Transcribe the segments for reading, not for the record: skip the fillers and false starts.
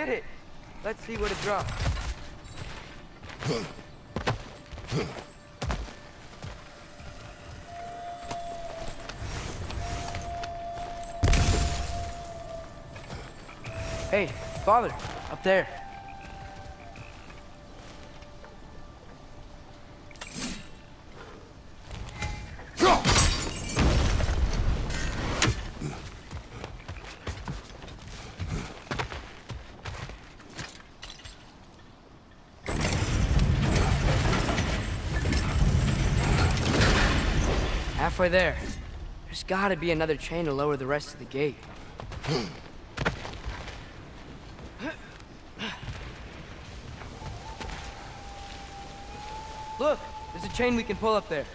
did it! Let's see what it drops. Hey, Father, up there. Halfway there. There's gotta be another chain to lower the rest of the gate. Look, there's a chain we can pull up there.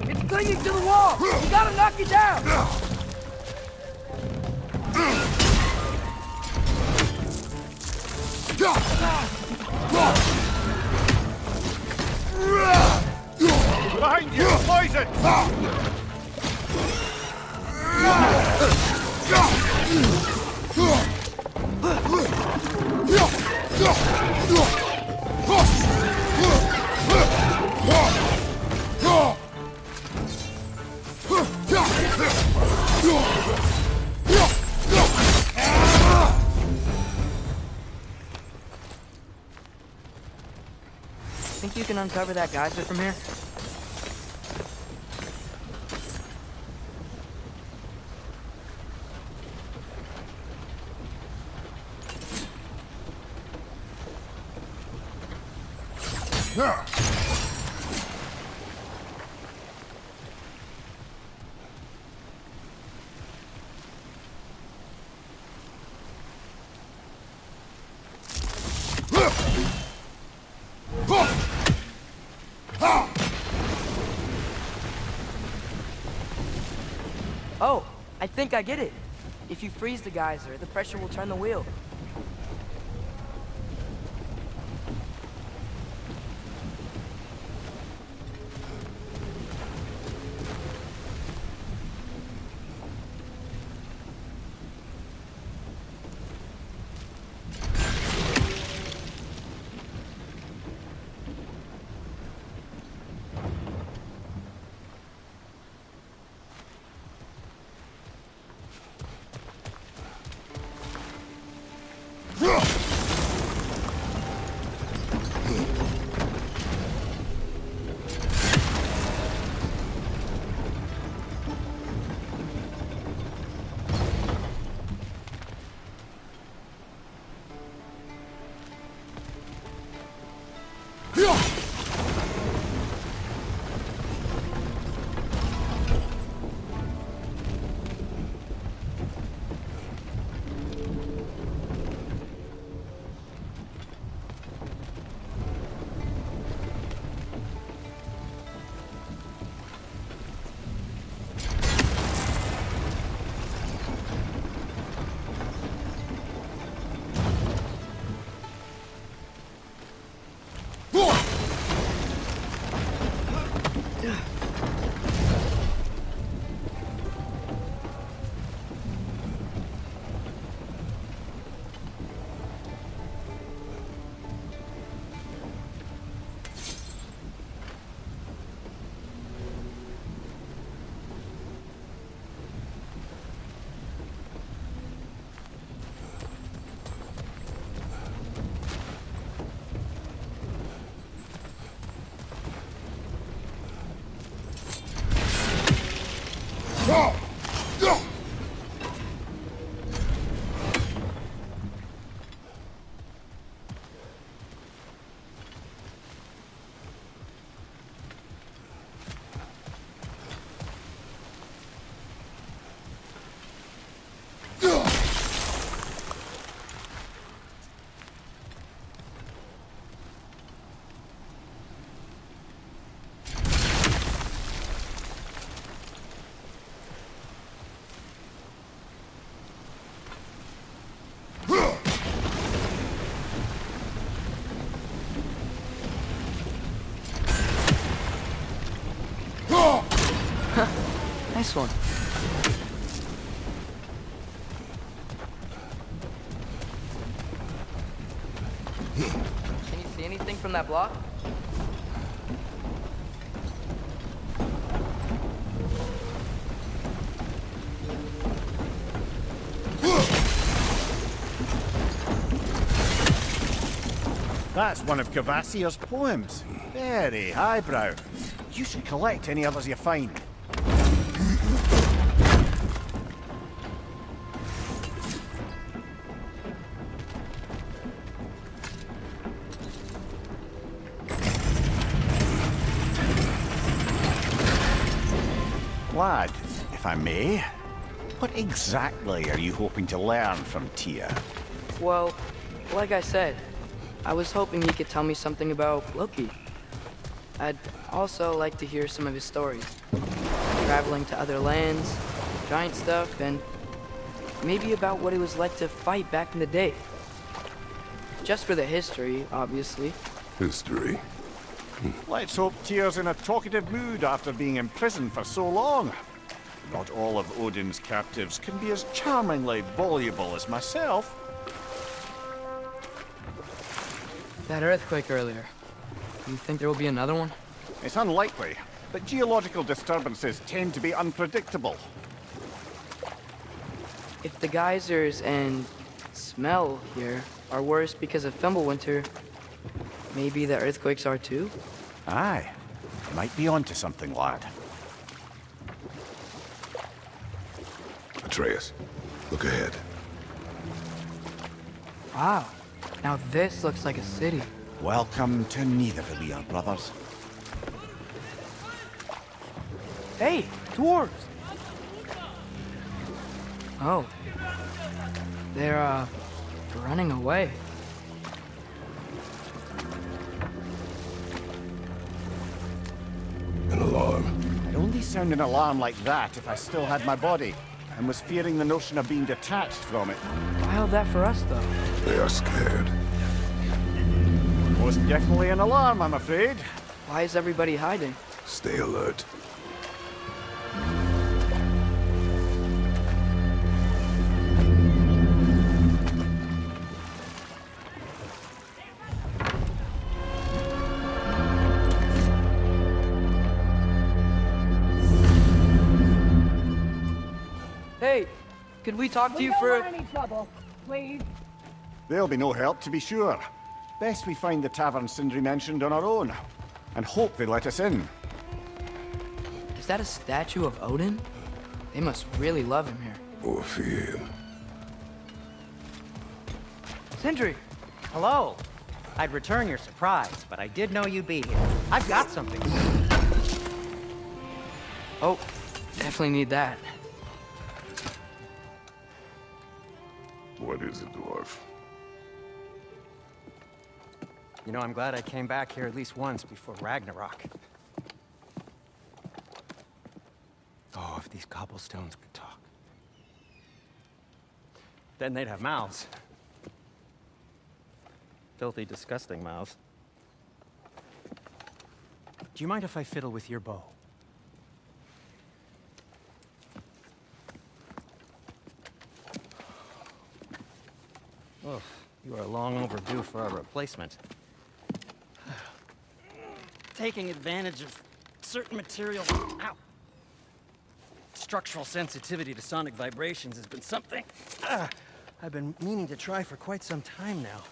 It's clinging to the wall! You gotta knock it down! Behind you! Poison! Think you can uncover that geyser from here? Oh, I think I get it. If you freeze the geyser, the pressure will turn the wheel. Nice one. Can you see anything from that block? That's one of Kvasir's poems. Very highbrow. You should collect any others you find. Lad, if I may, what exactly are you hoping to learn from Tyr? Well, like I said, I was hoping he could tell me something about Loki. I'd also like to hear some of his stories. Traveling to other lands, giant stuff, and maybe about what it was like to fight back in the day. Just for the history, obviously. History. Let's hope Tyr's in a talkative mood after being imprisoned for so long. Not all of Odin's captives can be as charmingly voluble as myself. That earthquake earlier. Do you think there will be another one? It's unlikely, but geological disturbances tend to be unpredictable. If the geysers and smell here are worse because of Fimbulwinter, maybe the earthquakes are too? Aye, you might be onto something, lad. Atreus, look ahead. Wow. Now this looks like a city. Welcome to Nidavellir, brothers. Hey, dwarves! Oh. They're running away. An alarm. I'd only sound an alarm like that if I still had my body, and was fearing the notion of being detached from it. Why all that for us, though? They are scared. Most definitely an alarm, I'm afraid. Why is everybody hiding? Stay alert. Hey, could we talk to you We for... don't want any trouble, please. There'll be no help, to be sure. Best we find the tavern Sindri mentioned on our own, and hope they let us in. Is that a statue of Odin? They must really love him here. Or fear him. Sindri! Hello. I'd return your surprise, but I did know you'd be here. I've got something. Oh, definitely need that. What is it, dwarf? You know, I'm glad I came back here at least once before Ragnarok. Oh, if these cobblestones could talk. Then they'd have mouths. Filthy, disgusting mouths. Do you mind if I fiddle with your bow? Oh, you are long overdue for a replacement. Taking advantage of certain materials. Ow! Structural sensitivity to sonic vibrations has been something I've been meaning to try for quite some time now.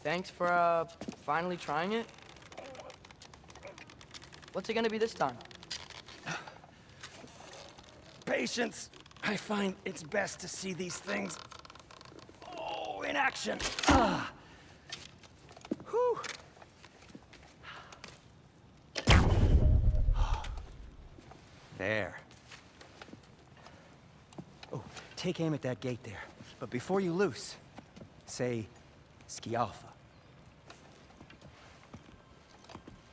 Thanks for, finally trying it. What's it gonna be this time? Patience. I find it's best to see these things, in action. Whew. There. Oh, take aim at that gate there. But before you loose, say, Skialfa.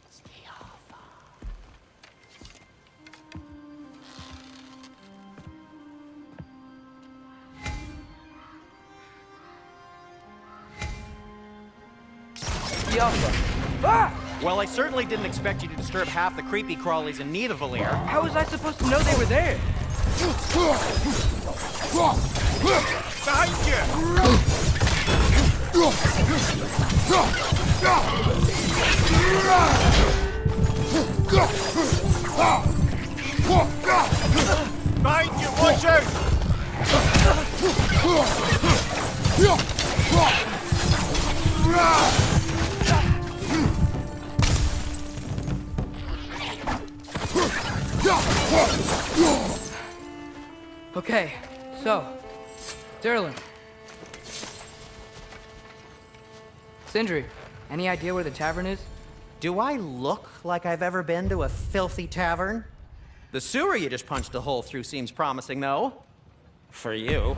Skialfa. Skialfa. Ah! Well, I certainly didn't expect you to disturb half the creepy crawlies in need of Valir. How was I supposed to know they were there? Behind you! Behind you, watch out! Okay, so, Derlin. Sindri, any idea where the tavern is? Do I look like I've ever been to a filthy tavern? The sewer you just punched a hole through seems promising, though. For you.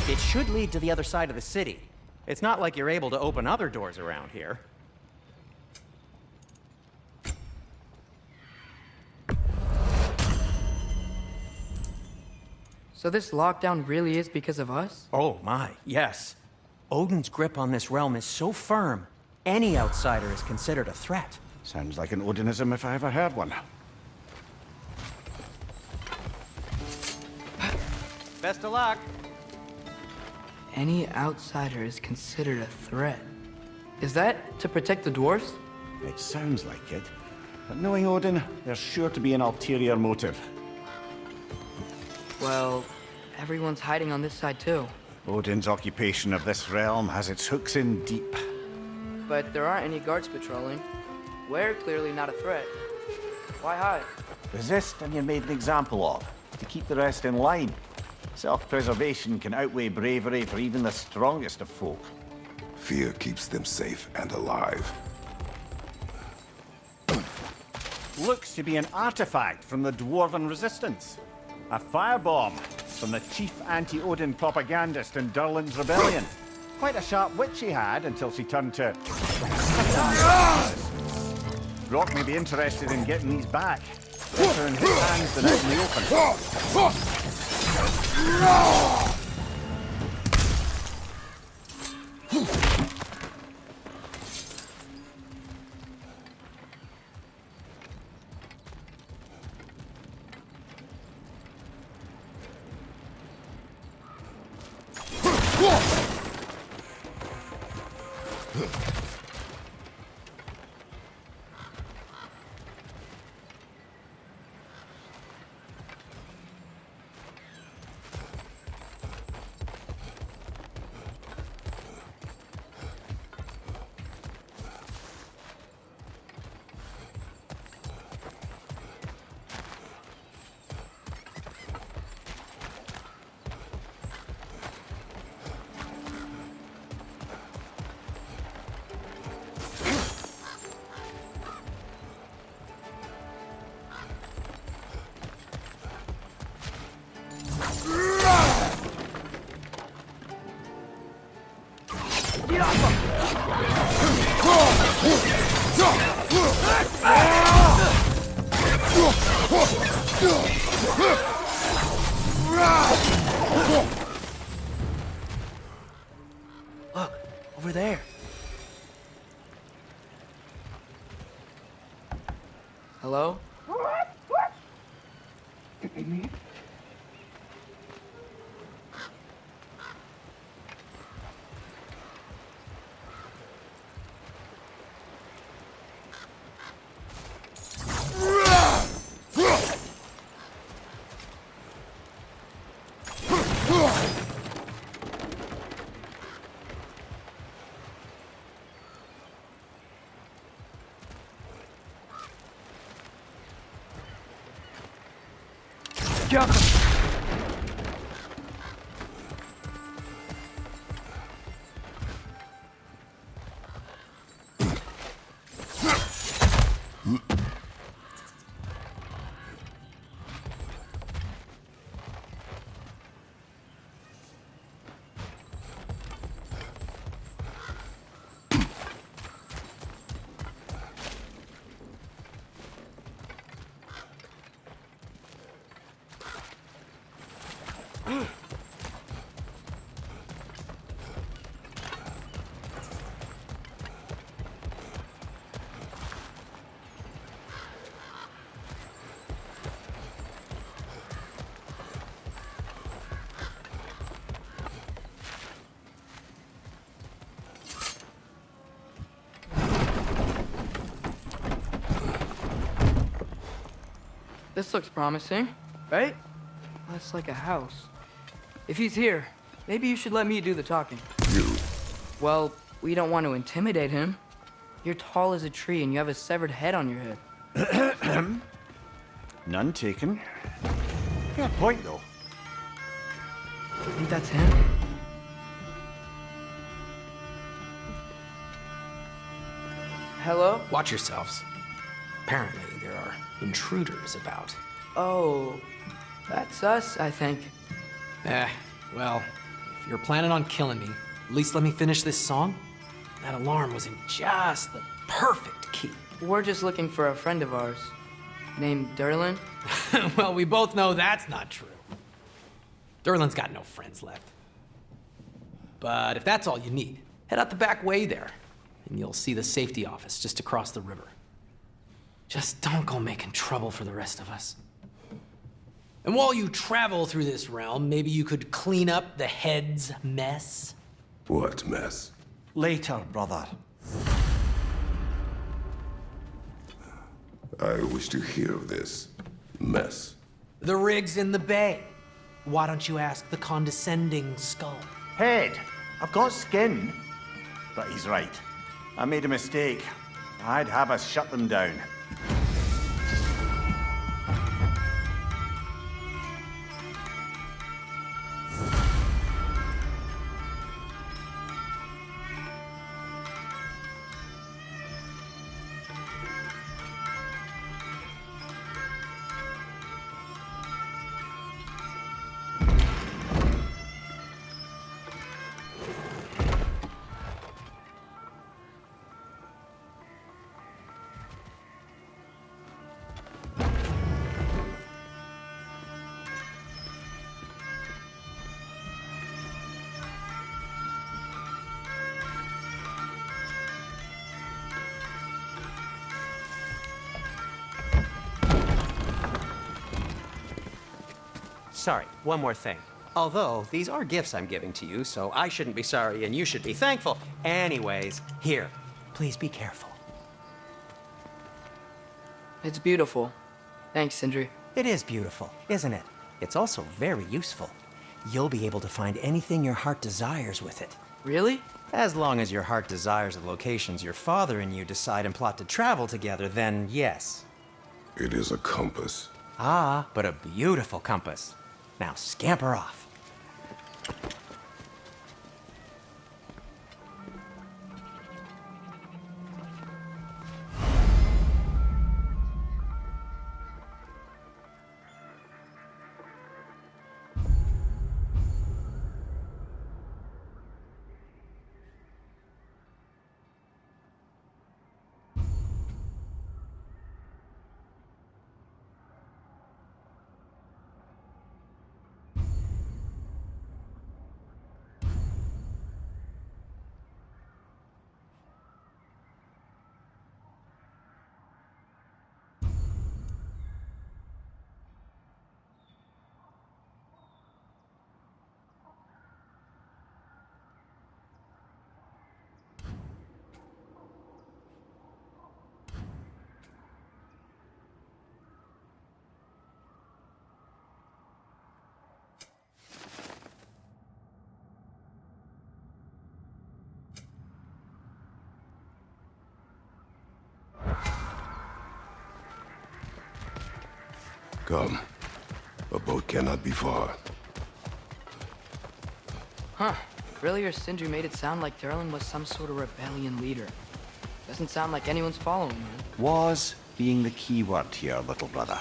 It should lead to the other side of the city. It's not like you're able to open other doors around here. So this lockdown really is because of us? Oh my, yes. Odin's grip on this realm is so firm, any outsider is considered a threat. Sounds like an Odinism if I ever heard one. Best of luck. Any outsider is considered a threat. Is that to protect the dwarves? It sounds like it. But knowing Odin, there's sure to be an ulterior motive. Well, everyone's hiding on this side too. Odin's occupation of this realm has its hooks in deep. But there aren't any guards patrolling. We're clearly not a threat. Why hide? Resist and you're made an example of, to keep the rest in line. Self-preservation can outweigh bravery for even the strongest of folk. Fear keeps them safe and alive. Looks to be an artifact from the Dwarven Resistance. A firebomb from the chief anti-Odin propagandist in Durlin's rebellion. Quite a sharp wit she had until she turned to... Rock may be interested in getting these back. Better in his hands than out in the open. Look, over there. Hello? Jump! This looks promising, right? That's like a house. If he's here, maybe you should let me do the talking. You. Well, we don't want to intimidate him. You're tall as a tree and you have a severed head on your head. None taken. Fair point, though. I think that's him. Hello? Watch yourselves. Apparently, there are intruders about. Oh, that's us, I think. Well, if you're planning on killing me, at least let me finish this song. That alarm was in just the perfect key. We're just looking for a friend of ours named Derlin. Well, we both know that's not true. Derlin's got no friends left. But if that's all you need, head out the back way there, and you'll see the safety office just across the river. Just don't go making trouble for the rest of us. And while you travel through this realm, maybe you could clean up the head's mess? What mess? Later, brother. I wish to hear of this mess. The rig's in the bay. Why don't you ask the condescending skull? Head, I've got skin. But he's right. I made a mistake. I'd have us shut them down. Sorry, one more thing. Although, these are gifts I'm giving to you, so I shouldn't be sorry and you should be thankful. Anyways, here, please be careful. It's beautiful. Thanks, Sindri. It is beautiful, isn't it? It's also very useful. You'll be able to find anything your heart desires with it. Really? As long as your heart desires the locations your father and you decide and plot to travel together, then yes. It is a compass. Ah, but a beautiful compass. Now scamper off. Come. A boat cannot be far. Huh. Earlier, Sindri made it sound like Derlin was some sort of rebellion leader. Doesn't sound like anyone's following him. Was being the key word here, little brother.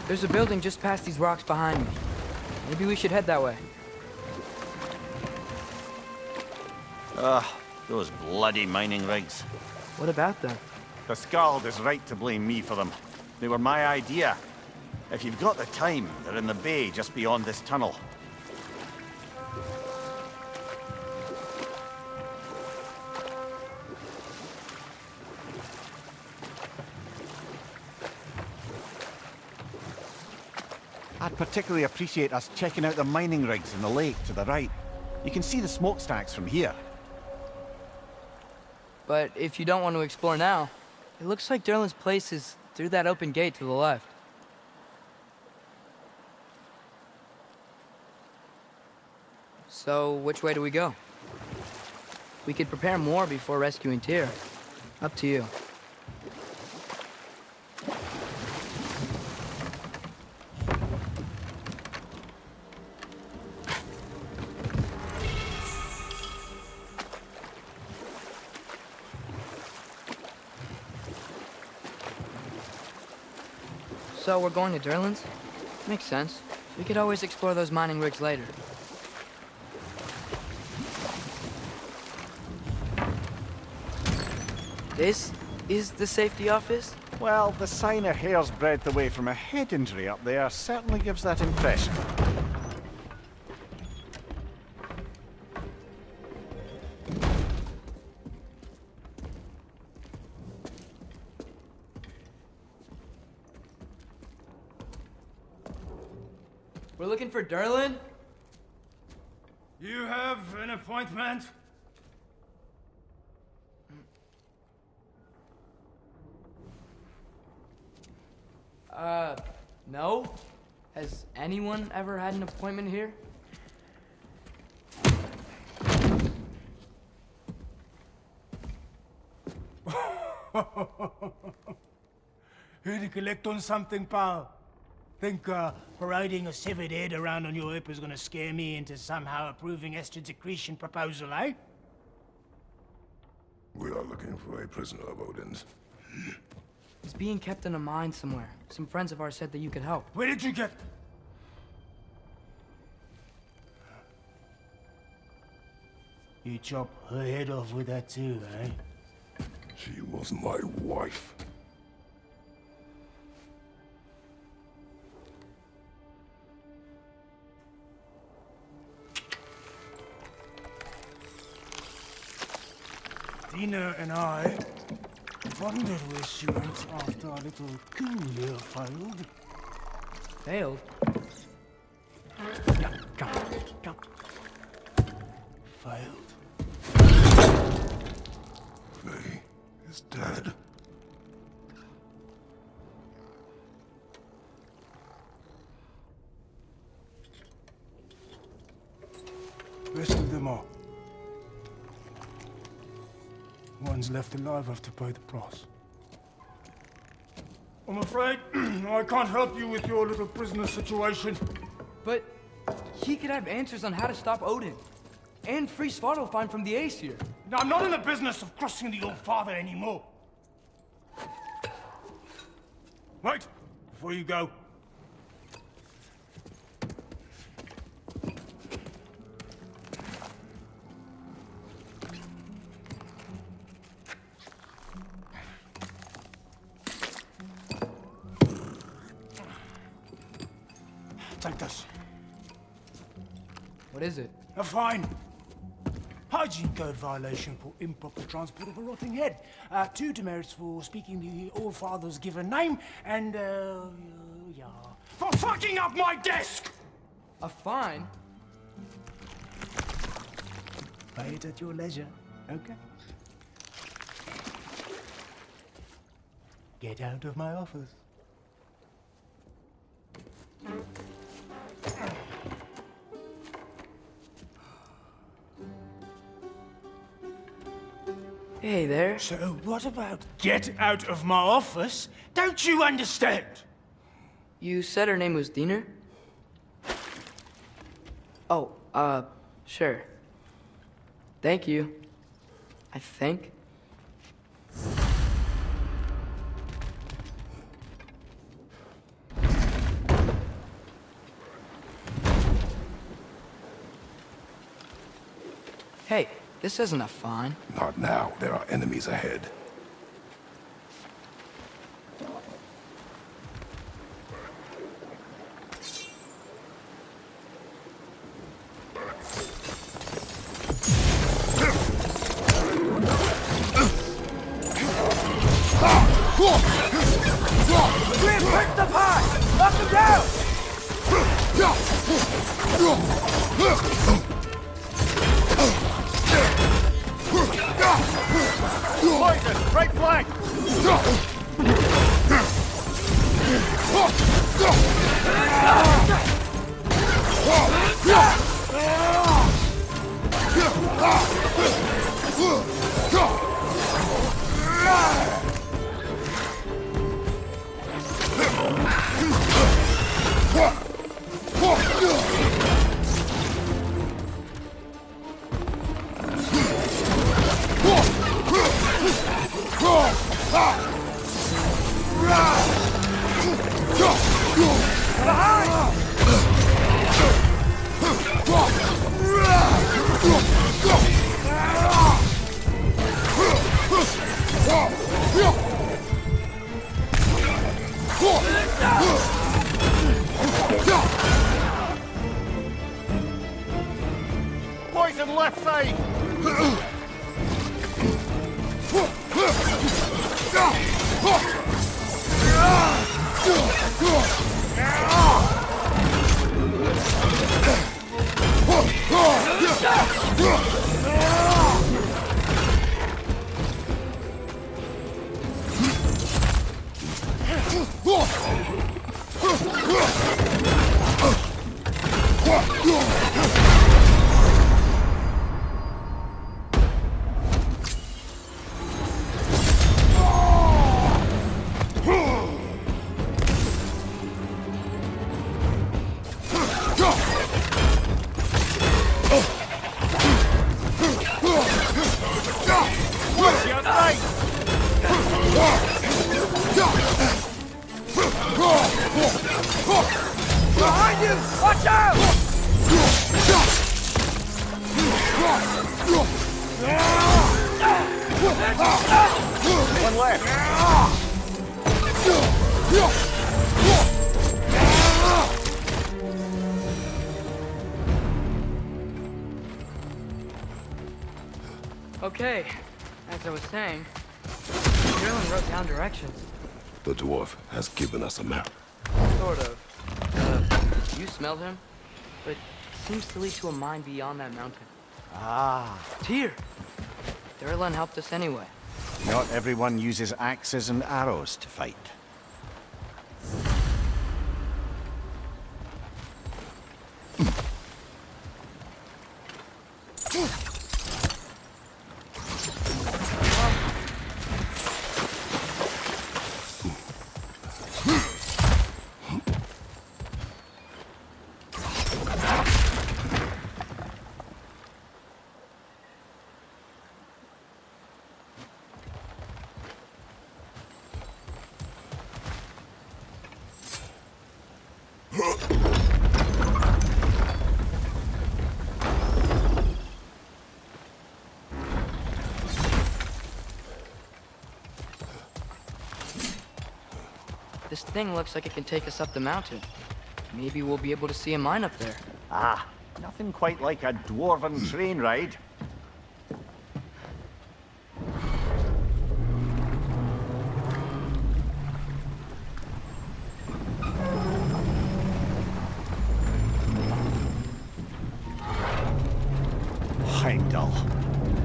There's a building just past these rocks behind me. Maybe we should head that way. Ugh, those bloody mining rigs. What about them? The Skald is right to blame me for them. They were my idea. If you've got the time, they're in the bay just beyond this tunnel. I'd particularly appreciate us checking out the mining rigs in the lake to the right. You can see the smokestacks from here. But if you don't want to explore now, it looks like Durlin's place is through that open gate to the left. So, which way do we go? We could prepare more before rescuing Tyr. Up to you. So we're going to Durlin's? Makes sense. We could always explore those mining rigs later. This is the safety office? Well, the sign a hair's breadth away from a head injury up there certainly gives that impression. We're looking for Durlin? You have an appointment? No? Has anyone ever had an appointment here? Here to collect on something, pal. Think parading a severed head around on your hip is gonna scare me into somehow approving Esther's accretion proposal, eh? We are looking for a prisoner of Odin's. He's being kept in a mine somewhere. Some friends of ours said that you could help. Where did you get... You chop her head off with that too, eh? She was my wife. Dina and I wondered where she went after our little coup here failed. Failed? Come. Failed. Faye is dead. Rest of them are. One's left alive have to pay the price. I'm afraid I can't help you with your little prisoner situation. But he could have answers on how to stop Odin. And free Svartalfheim from the Aesir. Now, I'm not in the business of crossing the old father anymore. Wait, before you go. Take this. What is it? A fine. Hygiene code violation for improper transport of a rotting head. 2 demerits for speaking the All-Father's given name, and, yeah. For fucking up my desk! A fine? Pay it at your leisure, okay? Get out of my office. Hey there. So what about get out of my office? Don't you understand? You said her name was Diener? Oh, sure. Thank you. I think. Hey, this isn't a fine. Not now. There are enemies ahead. Reinforce the pot! Knock him down! Poison, right flank! Poison left side! Behind you! Watch out! One left. Okay, as I was saying, Dylan wrote down directions. The dwarf has given us a map. Sort of. You smelled him? But seems to lead to a mine beyond that mountain. Ah, Tyr! Durlan helped us anyway. not everyone uses axes and arrows to fight. This thing looks like it can take us up the mountain. Maybe we'll be able to see a mine up there. Ah, nothing quite like a dwarven train ride. Heimdall.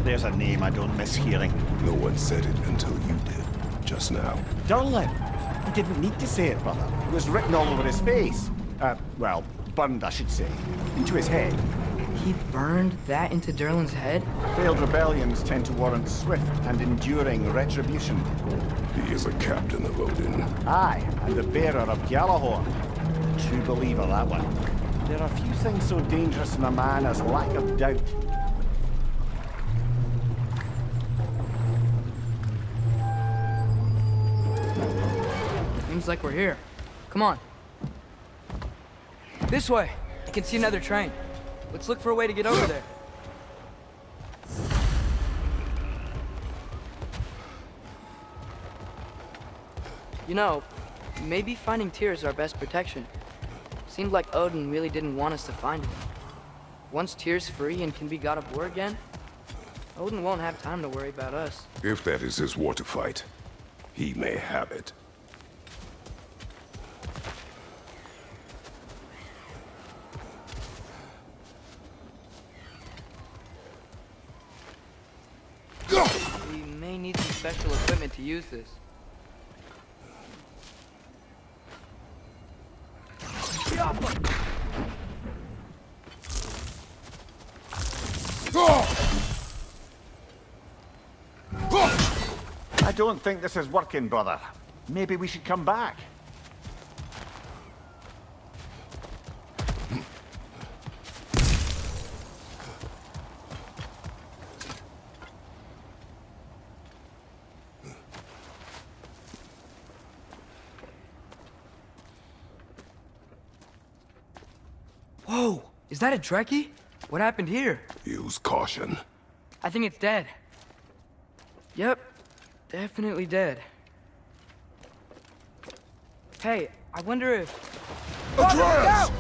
There's a name I don't miss hearing. No one said it until you did, just now. Durlan. He didn't need to say it, brother. It was written all over his face. Well, burned, I should say. Into his head. He burned that into Durlan's head? Failed rebellions tend to warrant swift and enduring retribution. He is a captain of Odin. Aye, and the bearer of Gjallarhorn. True believer, that one. There are few things so dangerous in a man as lack of doubt. Seems like we're here. Come on. This way. I can see another train. Let's look for a way to get over there. You know, maybe finding Tyr is our best protection. Seemed like Odin really didn't want us to find him. Once Tyr's free and can be god of war again, Odin won't have time to worry about us. If that is his war to fight, he may have it. We may need some special equipment to use this. I don't think this is working, brother. Maybe we should come back. Whoa! Is that a Dreki? What happened here? Use caution. I think it's dead. Yep, definitely dead. Hey, I wonder if... Atreus!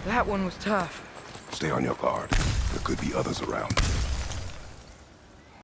That one was tough. Stay on your guard. There could be others around.